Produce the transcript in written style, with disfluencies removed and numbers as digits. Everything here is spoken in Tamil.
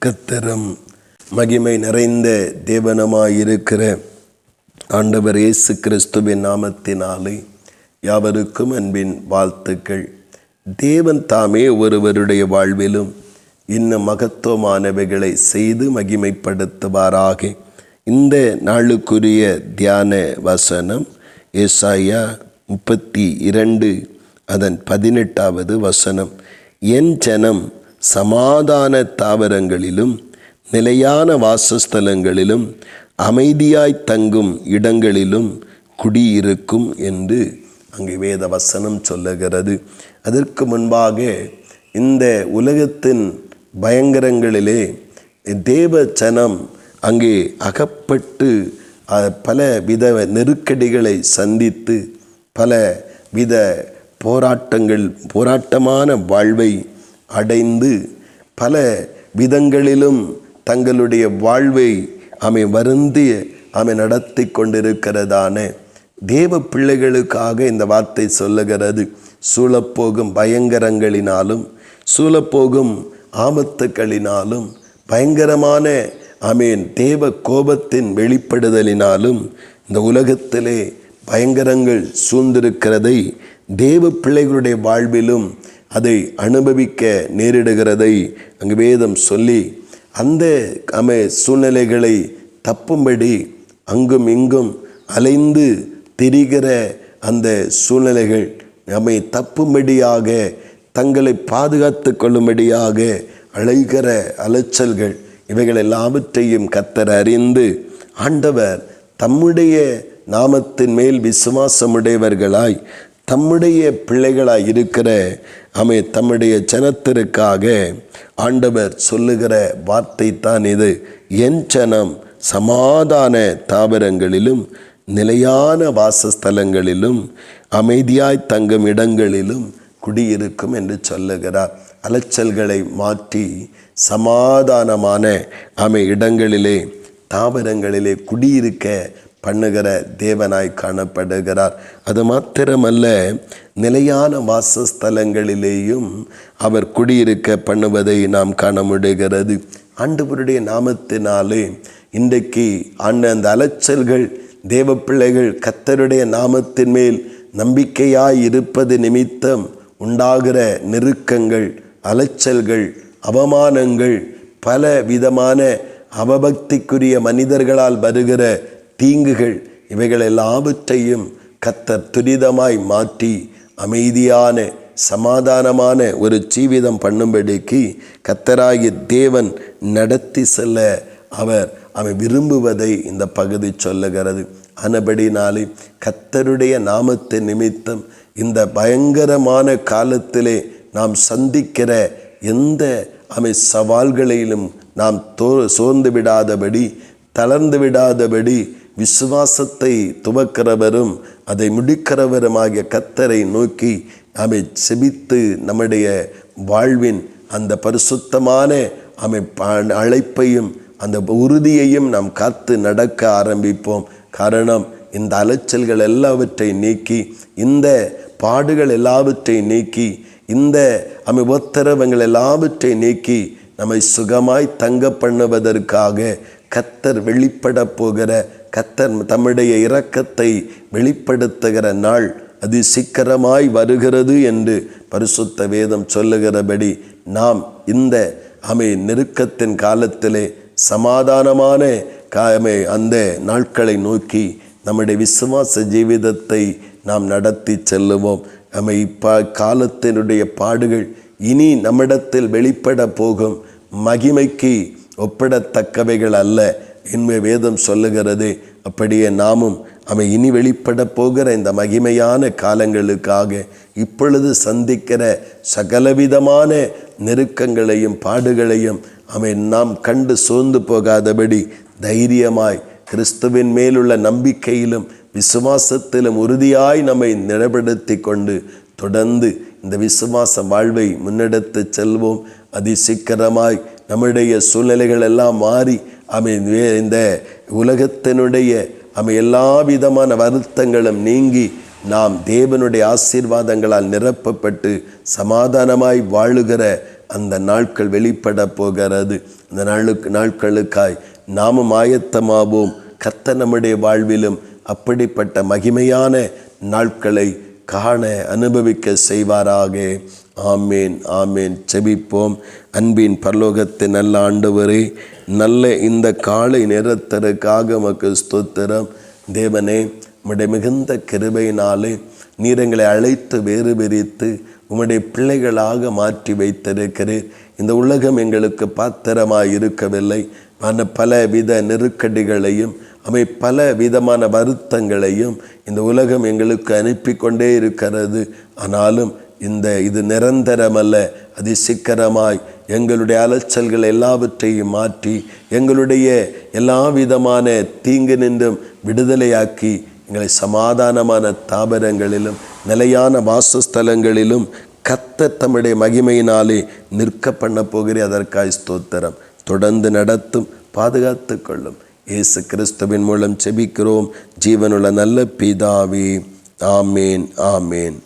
கர்த்தரும் மகிமை நிறைந்த தேவனமாயிருக்கிற ஆண்டவர் இயேசு கிறிஸ்துவின் நாமத்தினாலே யாவருக்கும் அன்பின் வாழ்த்துக்கள். தேவன் தாமே ஒருவருடைய வாழ்விலும் இன்னும் மகத்துவமானவைகளை செய்து மகிமைப்படுத்துவாராக. இந்த நாளுக்குரிய தியான வசனம் ஏசாயா 32 அதன் 18வது வசனம். என் ஜனம் சமாதான தாவரங்களிலும் நிலையான வாசஸ்தலங்களிலும் அமைதியாய் தங்கும் இடங்களிலும் குடியிருக்கும் என்று அங்கே வேத வசனம் சொல்லுகிறது. அதற்கு முன்பாக இந்த உலகத்தின் பயங்கரங்களிலே தேவ ஜனம் அங்கே அகப்பட்டு பல வித நெருக்கடிகளை சந்தித்து பல வித போராட்டமான வாழ்வை அடைந்து பல விதங்களிலும் தங்களுடைய வாழ்வை வருந்தி நடத்தி கொண்டிருக்கிறதான தேவ பிள்ளைகளுக்காக இந்த வார்த்தை சொல்லுகிறது. சூழப்போகும் பயங்கரங்களினாலும் சூழப்போகும் ஆபத்துக்களினாலும் பயங்கரமான தேவ கோபத்தின் வெளிப்படுதலினாலும் இந்த உலகத்திலே பயங்கரங்கள் சூழ்ந்திருக்கிறதை தேவ பிள்ளைகளுடைய வாழ்விலும் அதை அனுபவிக்க நேரிடுகிறதை அங்கு வேதம் சொல்லி அந்த சூழ்நிலைகளை தப்பும்படி அங்கும் இங்கும் அலைந்து திரிகிற அந்த சூழ்நிலைகள் நம்மை தப்பும்படியாக தங்களை பாதுகாத்து கொள்ளும்படியாக அழைகிற அலைச்சல்கள் இவைகள் எல்லாவற்றையும் கர்த்தர் அறிந்து ஆண்டவர் தம்முடைய நாமத்தின் மேல் விசுவாசமுடையவர்களாய் தம்முடைய பிள்ளைகளாய் இருக்கிற தம்முடைய ஜனத்திற்காக ஆண்டவர் சொல்லுகிற வார்த்தை தான் இது. என் ஜனம் சமாதான தாவரங்களிலும் நிலையான வாசஸ்தலங்களிலும் அமைதியாய் தங்கும் இடங்களிலும் குடியிருக்கும் என்று சொல்லுகிறார். அலைச்சல்களை மாற்றி சமாதானமான இடங்களிலே தாவரங்களிலே குடியிருக்க பண்ணுகிற தேவனாய் காணப்படுகிறார். அது மாத்திரமல்ல, நிலையான வாசஸ்தலங்களிலேயும் அவர் குடியிருக்க பண்ணுவதை நாம் காண முடிகிறது. ஆண்டவருடைய நாமத்தினாலே இன்றைக்கு அந்த அலைச்சல்கள் தேவ பிள்ளைகள் கர்த்தருடைய நாமத்தின் மேல் நம்பிக்கையாய் இருப்பது நிமித்தம் உண்டாகிற நெருக்கங்கள், அலைச்சல்கள், அவமானங்கள், பல விதமான அவபக்திக்குரிய மனிதர்களால் வருகிற தீங்குகள் இவைகள் எல்லாவற்றையும் கர்த்தர் துரிதமாய் மாற்றி அமைதியான சமாதானமான ஒரு ஜீவிதம் பண்ணும்படிக்கு கர்த்தராகிய தேவன் நடத்தி செல்ல அவர் விரும்புவதை இந்த பகுதி சொல்லுகிறது. ஆனபடினாலே கர்த்தருடைய நாமத்தின் நிமித்தம் இந்த பயங்கரமான காலத்திலே நாம் சந்திக்கிற எந்த சவால்களிலும் நாம் சோர்ந்து விடாதபடி தளர்ந்து விடாதபடி விசுவாசத்தை துவக்கிறவரும் அதை முடிக்கிறவருமாகிய கர்த்தரை நோக்கி செபித்து நம்முடைய வாழ்வின் அந்த பரிசுத்தமான அழைப்பையும் அந்த உறுதியையும் நாம் காத்து நடக்க ஆரம்பிப்போம். காரணம், இந்த அலைச்சல்கள் எல்லாவற்றை நீக்கி, இந்த பாடுகள் எல்லாவற்றை நீக்கி, இந்த உத்தரவங்கள் எல்லாவற்றை நீக்கி நம்மை சுகமாய் தங்க பண்ணுவதற்காக கர்த்தர் வெளிப்பட போகிற, கர்த்தர் தம்முடைய இரக்கத்தை வெளிப்படுத்துகிற நாள் அது சீக்கிரமாய் வருகிறது என்று பரிசுத்த வேதம் சொல்லுகிறபடி நாம் இந்த நெருக்கத்தின் காலத்திலே சமாதானமான அந்த நாட்களை நோக்கி நம்முடைய விசுவாச ஜீவிதத்தை நாம் நடத்தி செல்லுவோம். காலத்தினுடைய பாடுகள் இனி நம்மிடத்தில் வெளிப்பட போகும் மகிமைக்கு ஒப்பிடத்தக்கவைகள் அல்ல என்பது வேதம் சொல்லுகிறது. அப்படியே நாமும் இனி வெளிப்பட போகிற இந்த மகிமையான காலங்களுக்காக இப்பொழுது சந்திக்கிற சகலவிதமான நெருக்கங்களையும் பாடுகளையும் நாம் கண்டு சோர்ந்து போகாதபடி தைரியமாய் கிறிஸ்துவின் மேலுள்ள நம்பிக்கையிலும் விசுவாசத்திலும் உறுதியாய் நம்மை நிலைப்படுத்தி கொண்டு தொடர்ந்து இந்த விசுவாச வாழ்வை முன்னெடுத்து செல்வோம். அதிசீக்கிரமாய் நம்முடைய சூழ்நிலைகள் எல்லாம் மாறி இந்த உலகத்தினுடைய எல்லா விதமான வருத்தங்களும் நீங்கி நாம் தேவனுடைய ஆசீர்வாதங்களால் நிரப்பப்பட்டு சமாதானமாய் வாழுகிற அந்த நாட்கள் வெளிப்பட போகிறது. இந்த நாட்களுக்காய் நாமும் ஆயத்தமாவோம். கர்த்தர் நம்முடைய வாழ்விலும் அப்படிப்பட்ட மகிமையான நாட்களை காண அனுபவிக்க செய்வாராக. ஆமேன், ஆமேன். செபிப்போம். அன்பின் பரலோகத்தின் நல்ல ஆண்டவரே, நல்ல இந்த காலை நேரத்திற்காக உமக்கு ஸ்தோத்திரம். தேவனே, உம்முடைய மிகுந்த கிருபையினாலே நீர் எங்களை அழைத்து வேறு பிரித்து உம்முடைய பிள்ளைகளாக மாற்றி வைத்திருக்கிறீர். இந்த உலகம் எங்களுக்கு பாத்திரமாய் இருக்கவில்லை. பல வித நெருக்கடிகளையும் பல விதமான வருத்தங்களையும் இந்த உலகம் எங்களுக்கு அனுப்பி கொண்டே இருக்கிறது. ஆனாலும் இது நிரந்தரமல்ல. அது சீக்கிரமாய் எங்களுடைய அலைச்சல்கள் எல்லாவற்றையும் மாற்றி எங்களுடைய எல்லா விதமான தீங்கு நின்றும் விடுதலையாக்கி எங்களை சமாதானமான தாபரங்களிலும் நிலையான வாசஸ்தலங்களிலும் கர்த்தர் தம்முடைய மகிமையினாலே நிற்க பண்ண போகிறேன். அதற்காய் ஸ்தோத்திரம். தொடர்ந்து நடத்தும், பாதுகாத்து கொள்ளும். இயேசு கிறிஸ்துவின் மூலம் செபிக்கிறோம் ஜீவனுள்ள நல்ல பிதாவே. ஆமேன், ஆமேன்.